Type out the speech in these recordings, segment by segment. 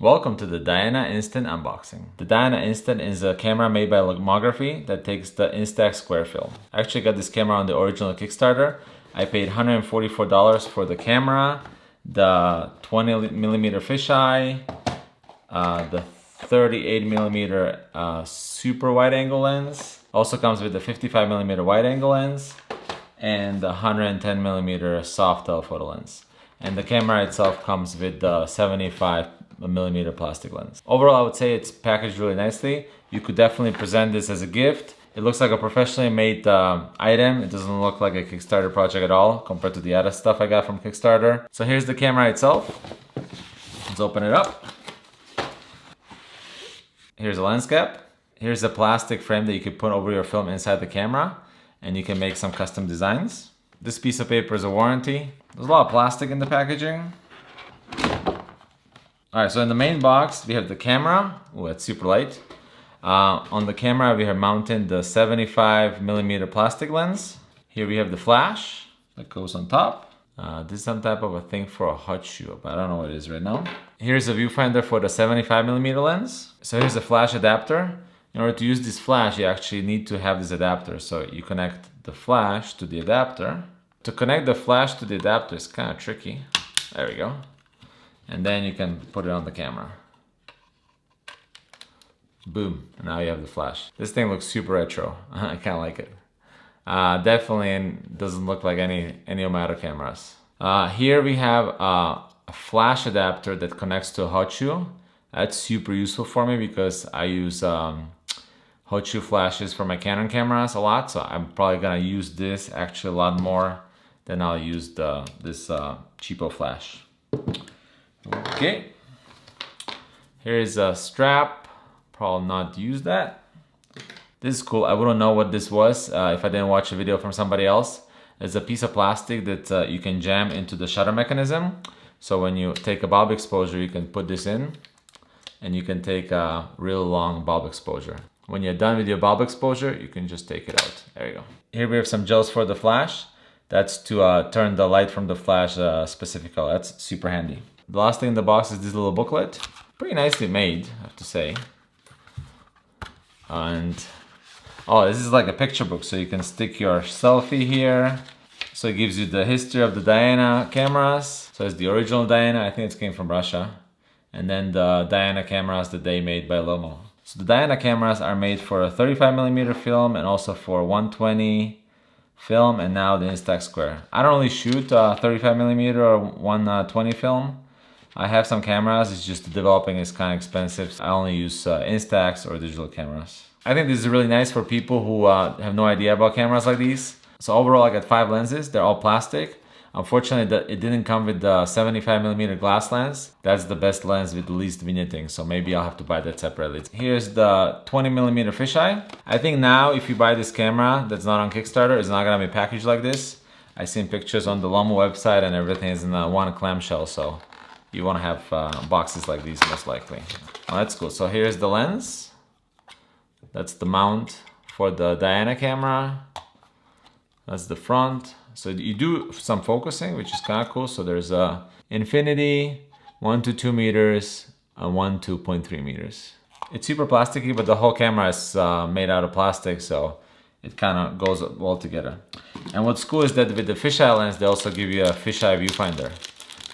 Welcome to the Diana Instant unboxing. The Diana Instant is a camera made by Lomography that takes the Instax Square film. I actually got this camera on the original Kickstarter. I paid $144 for the camera, the 20mm fisheye, the 38mm super wide angle lens. Also comes with the 55mm wide angle lens and the 110mm soft telephoto lens. And the camera itself comes with the 75mm plastic lens. Overall, I would say it's packaged really nicely. You could definitely present this as a gift. It looks like a professionally made item. It doesn't look like a Kickstarter project at all compared to the other stuff I got from Kickstarter. So here's the camera itself. Let's open it up. Here's a lens cap. Here's a plastic frame that you could put over your film inside the camera, and you can make some custom designs. This piece of paper is a warranty. There's a lot of plastic in the packaging. Alright, so in the main box, we have the camera. Oh, it's super light. On the camera, we have mounted the 75mm plastic lens. Here we have the flash that goes on top. This is some type of a thing for a hot shoe, but I don't know what it is right now. Here's a viewfinder for the 75mm lens. So here's a flash adapter. In order to use this flash, you actually need to have this adapter. So you connect the flash to the adapter. To connect the flash to the adapter is kind of tricky. There we go. And then you can put it on the camera. Boom, and now you have the flash. This thing looks super retro. I kind of like it. Definitely doesn't look like any of my other cameras. Here we have a flash adapter that connects to a hot shoe. That's super useful for me because I use hot shoe flashes for my Canon cameras a lot, so I'm probably gonna use this actually a lot more than I'll use this cheapo flash. Okay, here's a strap. Probably not use that. This is cool. I wouldn't know what this was if I didn't watch a video from somebody else. It's a piece of plastic that you can jam into the shutter mechanism. So when you take a bulb exposure, you can put this in and you can take a real long bulb exposure. When you're done with your bulb exposure, you can just take it out. There you go. Here we have some gels for the flash. That's to turn the light from the flash specific color. That's super handy. The last thing in the box is this little booklet. Pretty nicely made, I have to say. And oh, this is like a picture book, so you can stick your selfie here. So it gives you the history of the Diana cameras. So it's the original Diana, I think it came from Russia. And then the Diana cameras that they made by Lomo. So the Diana cameras are made for a 35mm film and also for 120 film, and now the Instax Square. I don't really shoot 35mm or 120 film. I have some cameras, it's just developing is kind of expensive. I only use Instax or digital cameras. I think this is really nice for people who have no idea about cameras like these. So overall I got 5 lenses, they're all plastic. Unfortunately it didn't come with the 75mm glass lens. That's the best lens with the least vignetting, so maybe I'll have to buy that separately. Here's the 20mm fisheye. I think now if you buy this camera that's not on Kickstarter, it's not gonna be packaged like this. I've seen pictures on the Lomo website and everything is in one clamshell, so you want to have boxes like these most likely. Oh, that's cool. So here's the lens. That's the mount for the Diana camera. That's the front. So you do some focusing, which is kind of cool. So there's a infinity, 1 to 2 meters, and 1 to 0.3 meters. It's super plasticky, but the whole camera is made out of plastic, so it kind of goes well together. And what's cool is that with the fisheye lens, they also give you a fisheye viewfinder,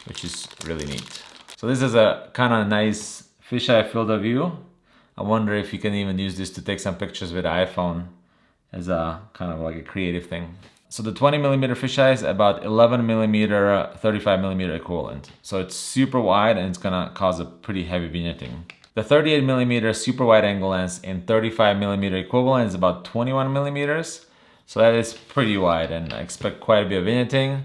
which is really neat. So this is a kind of nice fisheye field of view. I wonder if you can even use this to take some pictures with the iPhone as a kind of like a creative thing. So the 20mm fisheye is about 11mm 35mm equivalent. So it's super wide and it's gonna cause a pretty heavy vignetting. The 38mm super wide angle lens in 35mm equivalent is about 21mm. So that is pretty wide and I expect quite a bit of vignetting.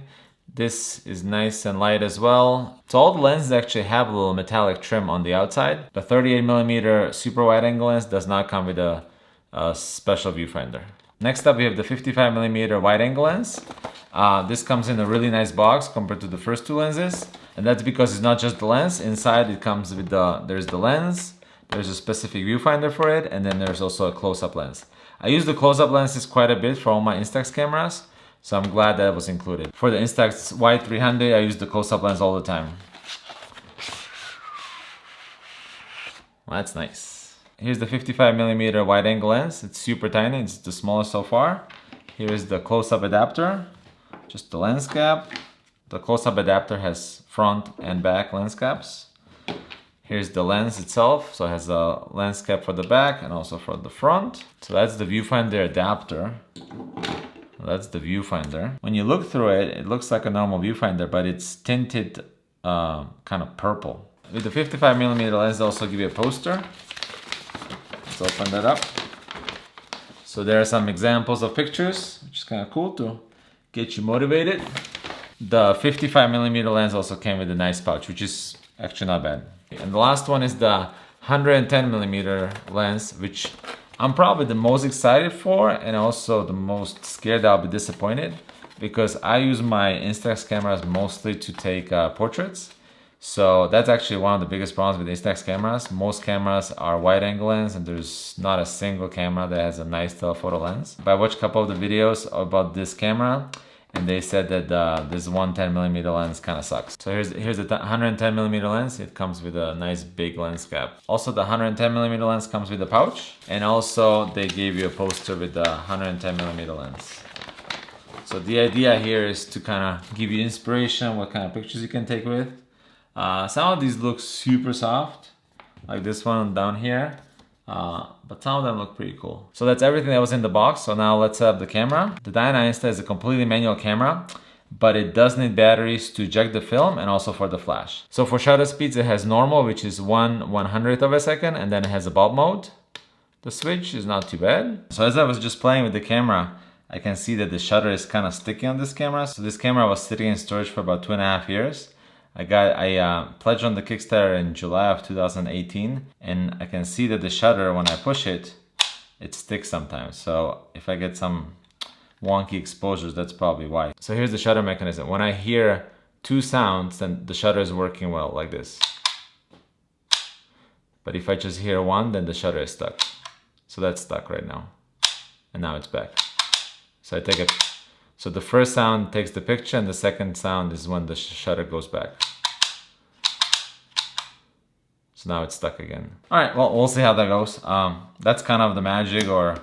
This is nice and light as well. So all the lenses actually have a little metallic trim on the outside. The 38mm super wide angle lens does not come with a special viewfinder. Next up we have the 55mm wide angle lens. This comes in a really nice box compared to the first 2 lenses. And that's because it's not just the lens. Inside it comes with there's the lens, there's a specific viewfinder for it, and then there's also a close-up lens. I use the close-up lenses quite a bit for all my Instax cameras. So I'm glad that was included. For the Instax Y300, I use the close-up lens all the time. Well, that's nice. Here's the 55mm wide angle lens. It's super tiny, it's the smallest so far. Here's the close-up adapter, just the lens cap. The close-up adapter has front and back lens caps. Here's the lens itself, so it has a lens cap for the back and also for the front. So that's the viewfinder adapter. That's the viewfinder. When you look through it, it looks like a normal viewfinder, but it's tinted kind of purple. With the 55mm lens, they also give you a poster. Let's open that up. So there are some examples of pictures, which is kind of cool to get you motivated. The 55mm lens also came with a nice pouch, which is actually not bad. And the last one is the 110mm lens, which I'm probably the most excited for and also the most scared I'll be disappointed, because I use my Instax cameras mostly to take portraits. So that's actually one of the biggest problems with Instax cameras. Most cameras are wide angle lens and there's not a single camera that has a nice telephoto lens. But I watched a couple of the videos about this camera and they said that this 110mm lens kind of sucks. So here's the 110mm lens. It comes with a nice big lens cap. Also the 110mm lens comes with a pouch, and also they gave you a poster with the 110mm lens. So the idea here is to kind of give you inspiration what kind of pictures you can take with. Some of these look super soft, like this one down here, but some of them look pretty cool. So that's everything that was in the box. So now let's set up the camera. The Diana Insta is a completely manual camera, but it does need batteries to eject the film and also for the flash. So for shutter speeds, it has normal, which is 1/100th of a second, and then it has a bulb mode. The switch is not too bad. So as I was just playing with the camera, I can see that the shutter is kind of sticky on this camera. So this camera was sitting in storage for about 2.5 years. I pledged on the Kickstarter in July of 2018, and I can see that the shutter, when I push it, it sticks sometimes. So if I get some wonky exposures, that's probably why. So here's the shutter mechanism. When I hear two sounds, then the shutter is working well, like this. But if I just hear one, then the shutter is stuck. So that's stuck right now. And now it's back. So I take it. So the first sound takes the picture, and the second sound is when the shutter goes back. So now it's stuck again. All right, well, we'll see how that goes. That's kind of the magic or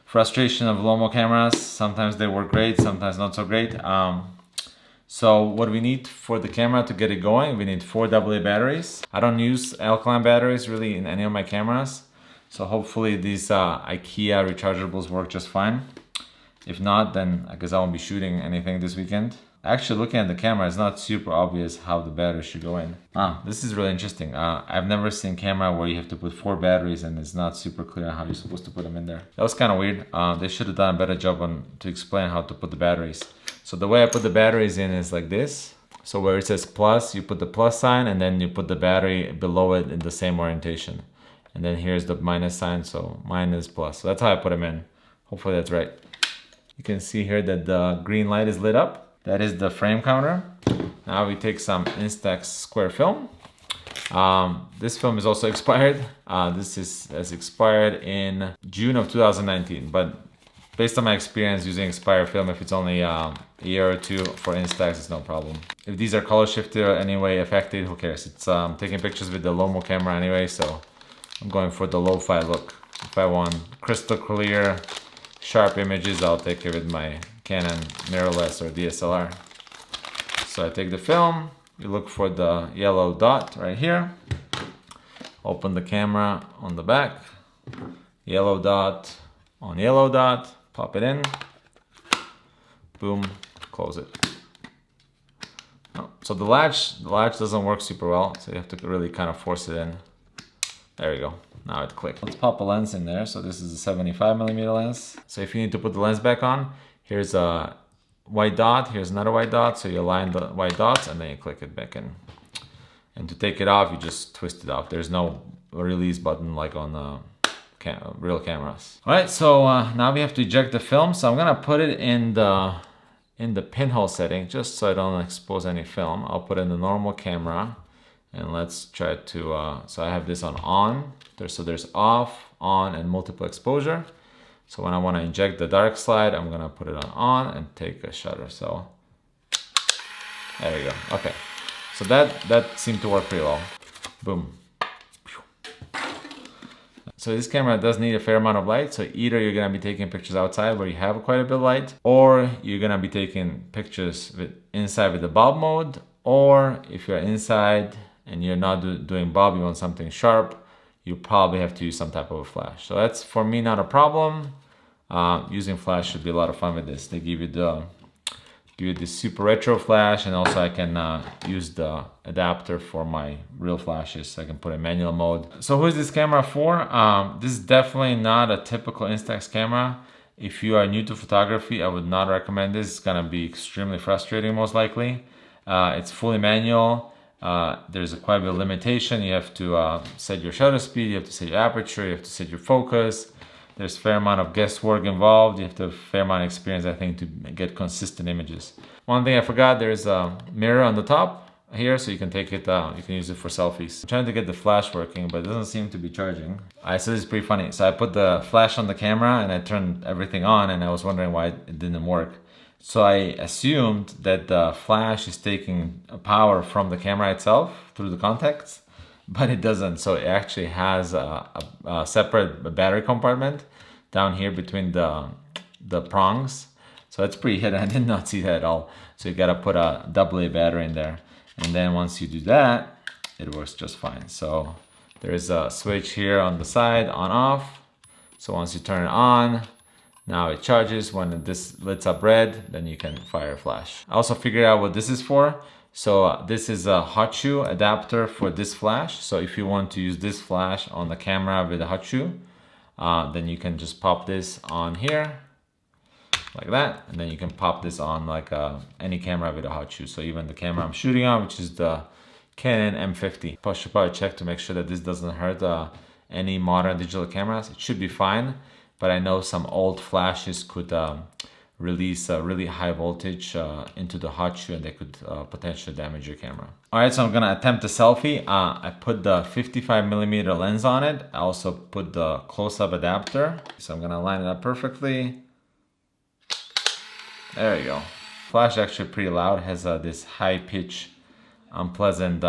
frustration of Lomo cameras. Sometimes they work great, sometimes not so great. So what we need for the camera to get it going, we need 4 AA batteries. I don't use alkaline batteries really in any of my cameras. So hopefully these IKEA rechargeables work just fine. If not, then I guess I won't be shooting anything this weekend. Actually, looking at the camera, it's not super obvious how the battery should go in. This is really interesting. I've never seen a camera where you have to put 4 batteries and it's not super clear how you're supposed to put them in there. That was kind of weird. They should have done a better job to explain how to put the batteries. So the way I put the batteries in is like this. So where it says plus, you put the plus sign and then you put the battery below it in the same orientation. And then here's the minus sign, so minus plus. So that's how I put them in. Hopefully that's right. You can see here that the green light is lit up. That is the frame counter. Now we take some Instax Square film. This film is also expired. This has expired in June of 2019. But based on my experience using expired film, if it's only a year or two for Instax, it's no problem. If these are color shifted or anyway affected, who cares? It's taking pictures with the Lomo camera anyway, so I'm going for the lo-fi look. If I want crystal clear, sharp images, I'll take it with my Canon mirrorless or DSLR. So I take the film, you look for the yellow dot right here, open the camera on the back, yellow dot on yellow dot, pop it in, boom, close it. Oh, so the latch doesn't work super well, so you have to really kind of force it in. There we go. Now it clicked. Let's pop a lens in there. So this is a 75mm lens. So if you need to put the lens back on, here's a white dot, here's another white dot. So you align the white dots and then you click it back in. And to take it off, you just twist it off. There's no release button like on real cameras. All right, so now we have to eject the film. So I'm gonna put it in the pinhole setting just so I don't expose any film. I'll put it in the normal camera. And let's try to, so I have this on. So there's off, on, and multiple exposure. So when I want to inject the dark slide, I'm gonna put it on and take a shutter. So there we go. Okay, so that seemed to work pretty well. Boom. So this camera does need a fair amount of light. So either you're gonna be taking pictures outside where you have quite a bit of light, or you're gonna be taking pictures inside with the bulb mode, or if you're inside and you're not doing bulb, you want something sharp, you probably have to use some type of a flash. So that's, for me, not a problem. Using flash should be a lot of fun with this. They give you this super retro flash, and also I can use the adapter for my real flashes, so I can put in manual mode. So who is this camera for? This is definitely not a typical Instax camera. If you are new to photography, I would not recommend this. It's gonna be extremely frustrating, most likely. It's fully manual. There's quite a bit of limitation. You have to set your shutter speed, you have to set your aperture, you have to set your focus. There's a fair amount of guesswork involved. You have to have a fair amount of experience, I think, to get consistent images. One thing I forgot, there's a mirror on the top here, so you can take it out. You can use it for selfies. I'm trying to get the flash working, but it doesn't seem to be charging. So this is pretty funny. So I put the flash on the camera and I turned everything on, and I was wondering why it didn't work. So I assumed that the flash is taking power from the camera itself through the contacts, but it doesn't. So it actually has a separate battery compartment down here between the prongs. So that's pretty hidden. I did not see that at all. So you gotta put a AA battery in there. And then once you do that, it works just fine. So there is a switch here on the side, on off. So once you turn it on, now it charges. When this lights up red, then you can fire a flash. I also figured out what this is for. So this is a hot shoe adapter for this flash. So if you want to use this flash on the camera with a hot shoe, then you can just pop this on here like that, and then you can pop this on like any camera with a hot shoe. So even the camera I'm shooting on, which is the Canon M50. I should probably check to make sure that this doesn't hurt any modern digital cameras. It should be fine, but I know some old flashes could release a really high voltage into the hot shoe, and they could potentially damage your camera. All right, so I'm gonna attempt a selfie. I put the 55mm lens on it. I also put the close-up adapter. So I'm gonna line it up perfectly. There you go. Flash is actually pretty loud. It has this high pitch, unpleasant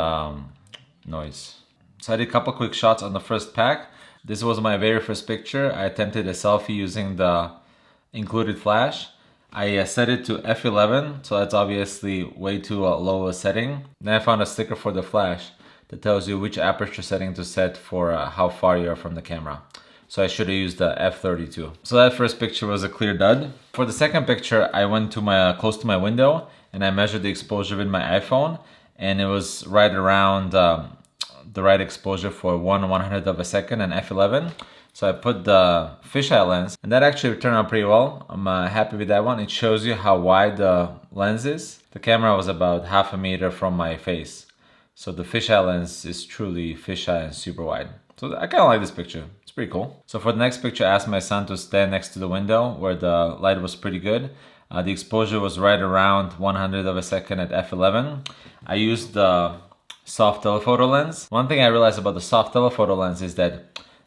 noise. So I did a couple quick shots on the first pack. This was my very first picture. I attempted a selfie using the included flash. I set it to f11, so that's obviously way too low a setting. Then I found a sticker for the flash that tells you which aperture setting to set for how far you are from the camera. So I should have used the f32. So that first picture was a clear dud. For the second picture, I went to close to my window and I measured the exposure with my iPhone, and it was right around the right exposure for 1/100th of a second and f11. So I put the fisheye lens, and that actually turned out pretty well. I'm happy with that one. It shows you how wide the lens is. The camera was about 1/2 meter from my face. So the fisheye lens is truly fisheye and super wide. So I kind of like this picture. It's pretty cool. So for the next picture, I asked my son to stand next to the window where the light was pretty good. The exposure was right around 1/100th of a second at f11. I used the soft telephoto lens. One thing I realized about the soft telephoto lens is that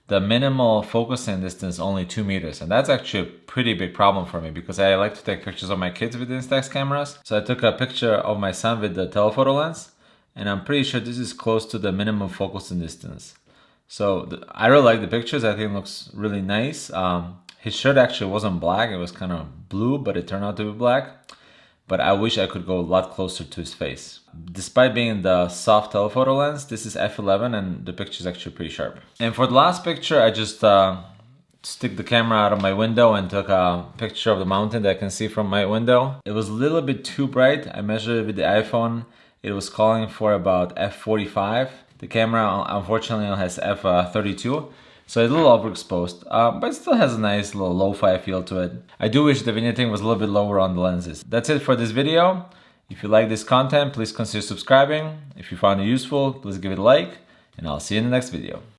the minimal focusing distance is only 2 meters, and that's actually a pretty big problem for me because I like to take pictures of my kids with Instax cameras. So I took a picture of my son with the telephoto lens, and I'm pretty sure this is close to the minimum focusing distance. So I really like the pictures. I think it looks really nice. His shirt actually wasn't black, it was kind of blue, but it turned out to be black. But I wish I could go a lot closer to his face. Despite being the soft telephoto lens, this is f11 and the picture is actually pretty sharp. And for the last picture, I just stick the camera out of my window and took a picture of the mountain that I can see from my window. It was a little bit too bright. I measured it with the iPhone. It was calling for about f45. The camera unfortunately only has f32. So it's a little overexposed, but it still has a nice little lo-fi feel to it. I do wish the vignetting was a little bit lower on the lenses. That's it for this video. If you like this content, please consider subscribing. If you found it useful, please give it a like, and I'll see you in the next video.